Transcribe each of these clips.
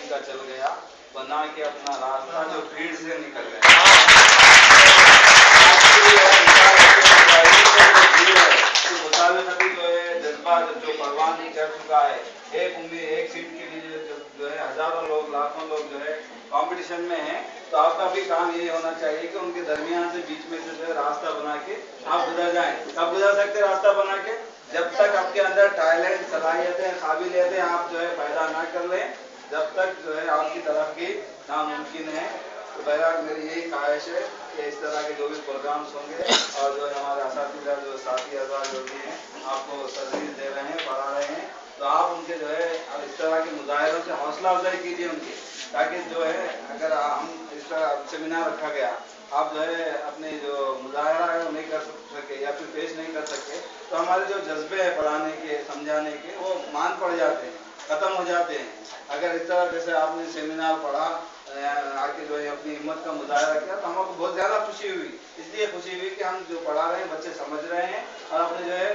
का चल गया, बना के अपना रास्ता जो भीड़ से निकल गया। जज्बा जो परवान नहीं कर चुका है, एक उम्मीद एक सीट के लिए जो है हजारों लोग लाखों लोग जो है कंपटीशन में हैं, तो आपका भी काम ये होना चाहिए कि उनके दरमियान से बीच में से जो है रास्ता बना के आप गुजर जाएं। कब गुजर सकते रास्ता बना के? जब तक आपके अंदर टैलेंट, सलाहियतें, काबिलियतें आप जो है पैदा ना कर लें, जब तक जो है आपकी तरक्की नामुमकिन है। तो बहरहाल मेरी यही ख्वाहिश है कि इस तरह के जो भी प्रोग्राम्स होंगे और जो है हमारे असातिज़ा जो साथी हज़ार जो भी हैं आपको तजवीज़ दे रहे हैं, पढ़ा रहे हैं, तो आप उनके जो है इस तरह के मुजाहिरों से हौसला अफजाई कीजिए उनकी, ताकि जो है अगर हम इस तरह सेमिनार रखा गया, आप जो है अपने जो मुजाहरा है वो नहीं कर सके या फिर पेश नहीं कर सके, तो हमारे जो जज्बे हैं पढ़ाने के, समझाने के, वो मान पड़ जाते हैं, ख़त्म हो जाते हैं। अगर इस तरह जैसे आपने सेमिनार पढ़ा, आके जो है अपनी हिम्मत का मुजाहरा किया, तो हमको बहुत ज़्यादा खुशी हुई। इसलिए खुशी हुई कि हम जो पढ़ा रहे हैं बच्चे समझ रहे हैं और अपने जो है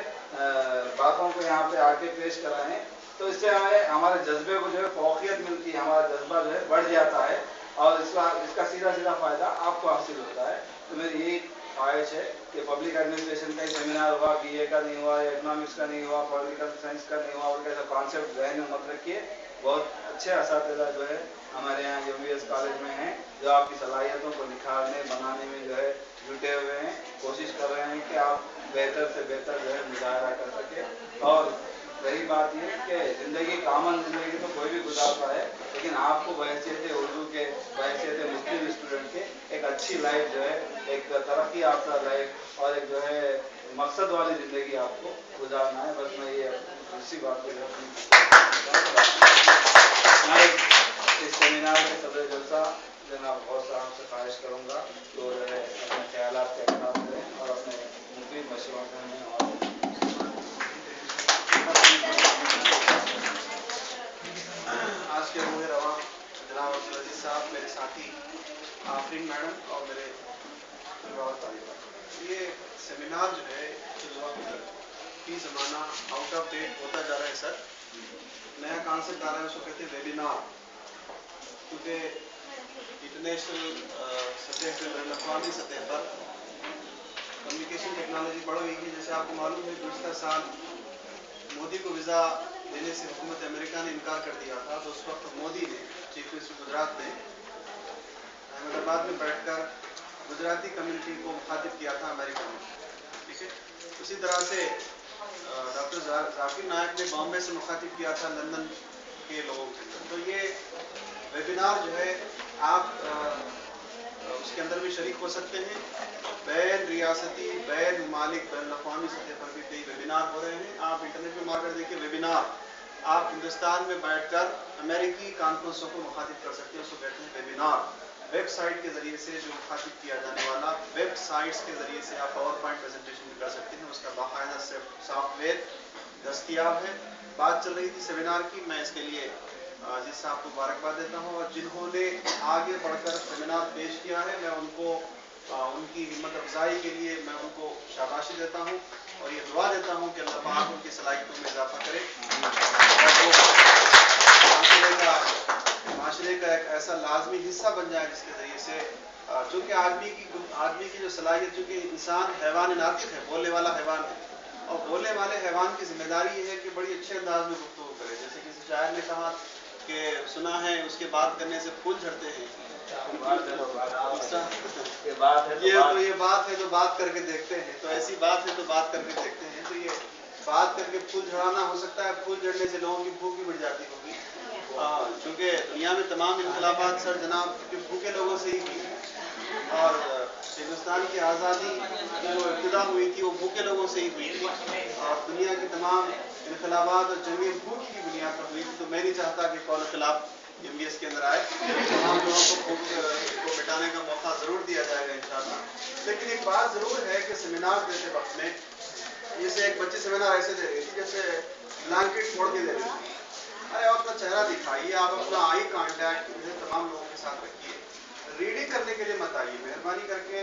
बातों को यहाँ पे आके पेश कर रहे हैं, तो इससे हमें हमारे जज्बे को जो है फौकियत मिलती है, हमारा जज्बा जो है बढ़ जाता है और इसका सीधा सीधा फ़ायदा आपको हासिल होता है। तो मेरी यही ख्वाहिश है कि पब्लिक एडमिनिस्ट्रेशन का ही सेमिनार हुआ, BA का नहीं हुआ, इकोनॉमिक्स का नहीं हुआ, पॉलिटिकल साइंस का नहीं हुआ, और कैसा कॉन्सेप्ट जहन में मत रखिए। बहुत अच्छे असातिज़ा जो है हमारे यहाँ UVS कॉलेज में हैं, जो आपकी सलाहियतों को निखारने बनाने में जो है जुटे हुए हैं, कोशिश कर रहे हैं कि आप बेहतर से बेहतर जो है मुजाहरा कर सकें। और रही बात ये कि ज़िंदगी कामन ज़िंदगी तो कोई भी गुजारता है, लेकिन आपको बहैसियत उर्दू के, बहैसियत मुस्लिम स्टूडेंट के एक अच्छी लाइफ जो है, एक तरक्की याफ्ता लाइफ और एक जो है मकसद वाली ज़िंदगी आपको गुजारना है। बस मैं ये इसी बात को मैं इस सेमिनार के सदर जलसा जनाब गौस साहब से ख्वाहिश करूँगा तो जो है अपने ख्यालात का इख्तिलाफ करें और अपने मुफीद मशवरा करें। और आज के रूह रवा जनाब अब्दुल अजीज साहब, मेरे साथी आफरीन मैडम और मेरे ये सेमिनार जो है की ज़माना आउट ऑफ डेट होता जा रहा है सर। नया कॉन्सेप्ट आ रहा है, उसको कहते हैं वेबिनार, क्योंकि इंटरनेशनल सतह पर, बैन अवी सतह पर कम्युनिकेशन टेक्नोलॉजी बढ़ गई है। जैसे आपको मालूम है गुज़श्ता साल मोदी को वीज़ा देने से हुकूमत अमेरिका ने इनकार कर दिया था, तो उस वक्त मोदी ने, चीफ मिनिस्टर गुजरात ने अहमदाबाद में बैठकर गुजराती कम्युनिटी को मुखातिब किया था अमेरिका में, ठीक है। उसी तरह से डॉक्टर जाकिर नायक ने बॉम्बे से मुखातिब किया था लंदन के लोगों के अंदर। तो ये वेबिनार जो है आप उसके अंदर भी शरीक हो सकते हैं। बैन रियासती, बैन ममालिक, बैन अवी सतह पर भी कई वेबिनार हो रहे हैं। आप इंटरनेट में मारकर देखिए वेबिनार, आप हिंदुस्तान में बैठकर अमेरिकी कॉन्फ्रेंसों को मुखातिब कर सकते हैं, उसको कहते हैं वेबिनार। वेबसाइट के ज़रिए से जो मुखातिब किया जाने वाला, वेबसाइट्स के ज़रिए से आप पावर पॉइंट प्रेजेंटेशन भी कर सकते हैं, उसका बाकायदा सॉफ्टवेयर दस्तियाब है। बात चल रही थी सेमिनार की, मैं इसके लिए अजीज साहब को मुबारकबाद देता हूँ, और जिन्होंने आगे बढ़कर सेमिनार पेश किया है मैं उनको उनकी हिम्मत अफजाई के लिए मैं उनको शाबाशी देता हूँ और ये दुआ देता हूँ कि अल्लाह पाक उनकी सलाहियतों में इजाफा करे और माशरे का एक ऐसा लाजमी हिस्सा बन जाए जिसके ज़रिए से चूँकि आदमी की जो सलाहियत, चूँकि इंसान हैवान नातिक है, बोलने वाला हैवान है, और बोलने वाले हैवान की जिम्मेदारी ये है कि बड़ी अच्छे अंदाज में गुफ्तगू करे। जैसे किसी शायर ने कहा कि सुना है उसके बात करने से फूल झड़ते हैं, ये बात है तो बात करके देखते हैं, तो ऐसी बात है तो बात करके देखते हैं। तो ये बात करके फूल झड़ाना हो सकता है, फूल झड़ने से लोगों की भूख भी बढ़ जाती होगी, क्योंकि दुनिया में तमाम इनकलाबात सर जनाब क्योंकि भूखे लोगों से ही हुई, और हिंदुस्तान की आज़ादी की जो इब्तिदा हुई थी वो भूखे लोगों से ही हुई थी, और दुनिया की तमाम इनकलाबात और जंगें भूख की बुनियाद पर हुई थी। तो मैं नहीं चाहता कि कौन खिलाफ MBS के अंदर आए, तमाम लोगों को भूख को मिटाने का मौका ज़रूर दिया जाएगा इंशाअल्लाह। लेकिन एक बात ज़रूर है कि सेमिनार देते वक्त में, जैसे एक बच्ची सेमिनार ऐसे दे रही थी जैसे ब्लैंकेट मोड़ के दे रही थी, अरे आप अपना चेहरा दिखाइए, आप अपना आई कांटेक्ट तमाम लोगों के साथ रखिए, रीडिंग करने के लिए मत आइए, मेहरबानी करके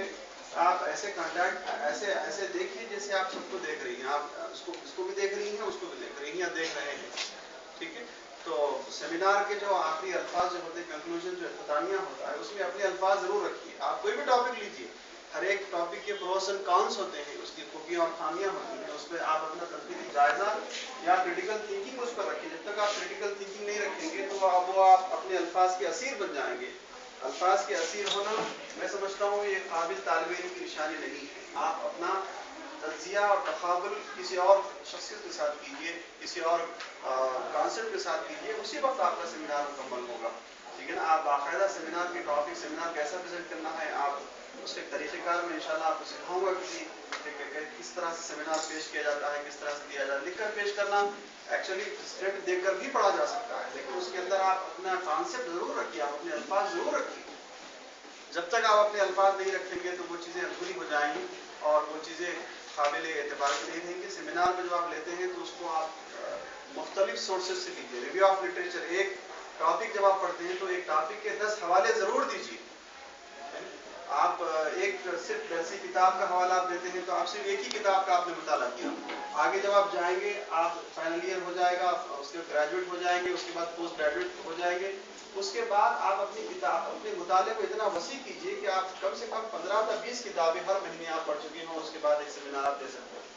आप ऐसे कांटेक्ट ऐसे देखिए जैसे आप सबको देख रही हैं, आप इसको भी देख रही हैं, उसको भी देख रही हैं या देख रहे हैं, ठीक है। तो सेमिनार के जो आखिरी अल्फाज जो होते हैं, कंक्लूजन जो इख्तितामिया होता है, उसमें अपने अल्फाज ज़रूर रखिए। आप कोई भी टॉपिक लीजिए, हर एक टॉपिक के प्रोस एंड कॉन्स होते हैं, उसकी खूबियाँ और खामियाँ होती हैं, उस पर आप अपना तनकीदी जायज़ा या क्रिटिकल थिंकिंग उस पर रखिए। जब तक आप क्रिटिकल थिंकिंग नहीं रखेंगे तो वो आप अपने अल्फाज के असीर बन जाएंगे। अल्फाज के असीर होना, मैं समझता हूँ ये काबिल तालिब इल्म की निशानी नहीं है। आप अपना तज्जिया और तक़ाबुल किसी और शख्सियत के साथ कीजिए, किसी और कॉन्सेप्ट के साथ कीजिए, उसी वक्त आपका सेमिनार मुकम्मल होगा। ठीक है ना? आप बाकायदा सेमिनार के टॉपिक, सेमिनार कैसा प्रेजेंट करना है, आप उसके तरीक़ेकार में इंशाल्लाह आपको सिखाऊंगा किस तरह से सेमिनार पेश किया जाता है, किस तरह से दिया जाता है। लिख कर पेश करना एक्चुअली स्क्रिप्ट देख कर भी पढ़ा जा सकता है, लेकिन उसके अंदर आप अपना कॉन्सेप्ट ज़रूर रखिए, आप अपने अल्फाज ज़रूर रखिए। जब तक आप अपने अल्फाज नहीं रखेंगे तो वो चीज़ें अधूरी हो जाएंगी और वो चीज़ें काबिल एतबार की नहीं रहेंगी। सेमिनार में जब आप लेते हैं तो उसको आप मुख्तलिफ सोर्सेज से लीजिए। रिव्यू ऑफ लिटरेचर, एक टॉपिक जब आप पढ़ते हैं तो एक टॉपिक के 10 हवाले ज़रूर दीजिए। आप एक सिर्फ दरसी किताब का हवाला आप देते हैं तो आप सिर्फ एक ही किताब का आपने मुताला किया। आगे जब आप जाएंगे, आप फाइनल ईयर हो जाएगा, उसके ग्रेजुएट हो जाएंगे, उसके बाद पोस्ट ग्रेजुएट हो जाएंगे, उसके बाद आप अपनी किताब, अपने मुताले को इतना वसी कीजिए कि आप कम से कम 15 या 20 किताबें हर महीने आप पढ़ चुके हों, उसके बाद एक सेमिनार आप दे सकते हैं।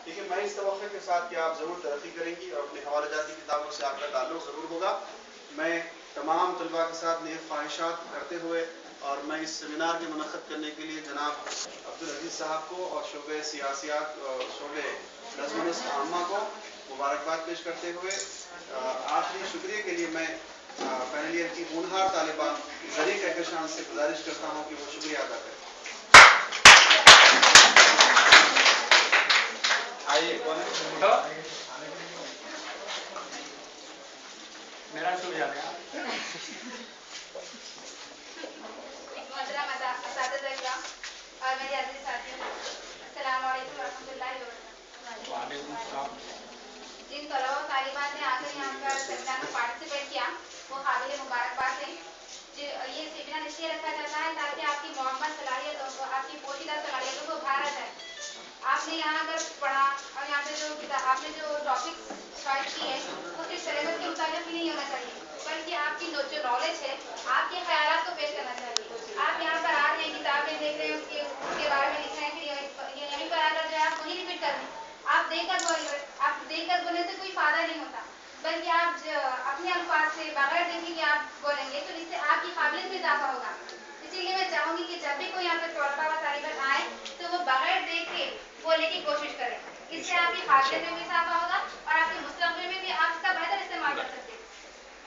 ठीक है, मैं इस तवक्को के साथ कि आप ज़रूर तरक्की करेंगी और अपने हवाले जाती किताबों से आपका ताल्लुक़ ज़रूर होगा। मैं तमाम तलबा के साथ नेक ख्वाहिशात करते हुए और मैं इस सेमिनार के मुनक़्क़द करने के लिए जनाब अब्दुल अजीज़ साहब को और शोबे सियासियात, शोबे नज़्म-ओ-नस्क़ आम्मा को मुबारकबाद पेश करते हुए आखिरी शुक्रिया के लिए मैं फाइनल ईयर की होनहार तालिबा ज़री कहकशान से गुजारिश करता हूँ कि वो शुक्रिया अदा करें। आइए, कौन है? मेरा शुक्रिया है। और मेरे अजीज साथियों, अस्सलाम वालेकुम रहमतुल्लाहि व बरकातहू। वालेकुम सलाम। जिन तलबा और तालिबात ने आकर यहाँ पर सेमिनार में पार्टिसिपेट किया वो काबिल मुबारकबाद है। ये सेमिनार इसलिए रखा जाता है ताकि आपकी मोहम्मद सलाहियतों को, आपकी पोशीदा सलाहियतों को उभारा जाए। आपने यहाँ अगर पढ़ा और यहाँ पे आपने जो टॉपिक्स चॉइस की है वो सिर्फ सिलेबस के मुताबिक ही नहीं होना चाहिए, बल्कि आपकी जो नॉलेज है, आपके ख्यालात को पेश करना चाहिए। आप यहाँ पर आ रहे हैं, किताबें देख रहे हैं, उसके बारे में लिख रहे हैं, फिर यहीं पर आकर जो है आप वही रिपीट कर रहे हैं। आप देखकर बोलने से कोई फायदा नहीं होता, बल्कि आप अपने अल्फाज से बगैर देखे कि आप बोलेंगे तो इससे आपकी काबिलियत में इजाफा होगा। इसीलिए मैं चाहूँगी कि जब भी कोई यहाँ पे तलबा व तालिबात आए तो वो बगैर देख के बोलने की कोशिश करें। इससे आपकी काबिलियत में भी इजाफा होगा और आपके मुस्तक़बिल में भी आप इसका बेहतर इस्तेमाल कर सकते हैं।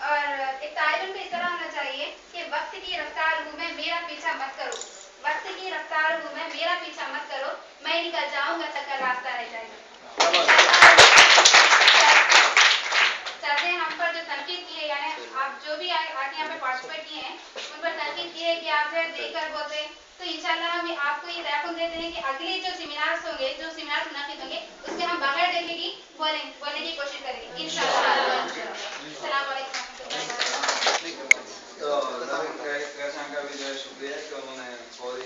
और एक तालिब को इस तरह होना चाहिए कि वक्त की रफ्तार हूँ मैं, मेरा पीछा मत करो। वक्त की रफ्तार हूँ मैं, मेरा पीछा मत करो, मैं निकल जाऊँगा तक रास्ता रह जाएगा। सर ने हम पर जो तनकीद की है, यानी आप जो भी आके यहाँ पे पार्टिसिपेट किए हैं उन पर तनकीद की है कि आप जो देख कर बोलते हैं, तो इंशाल्लाह हम आपको ये तयक़ुन देते हैं कि अगले जो सेमिनार्स होंगे, जो सेमिनार मुनाकिद होंगे, उसमें हम बगैर देखे की बोलने की कोशिश करेंगे इंशाल्लाह।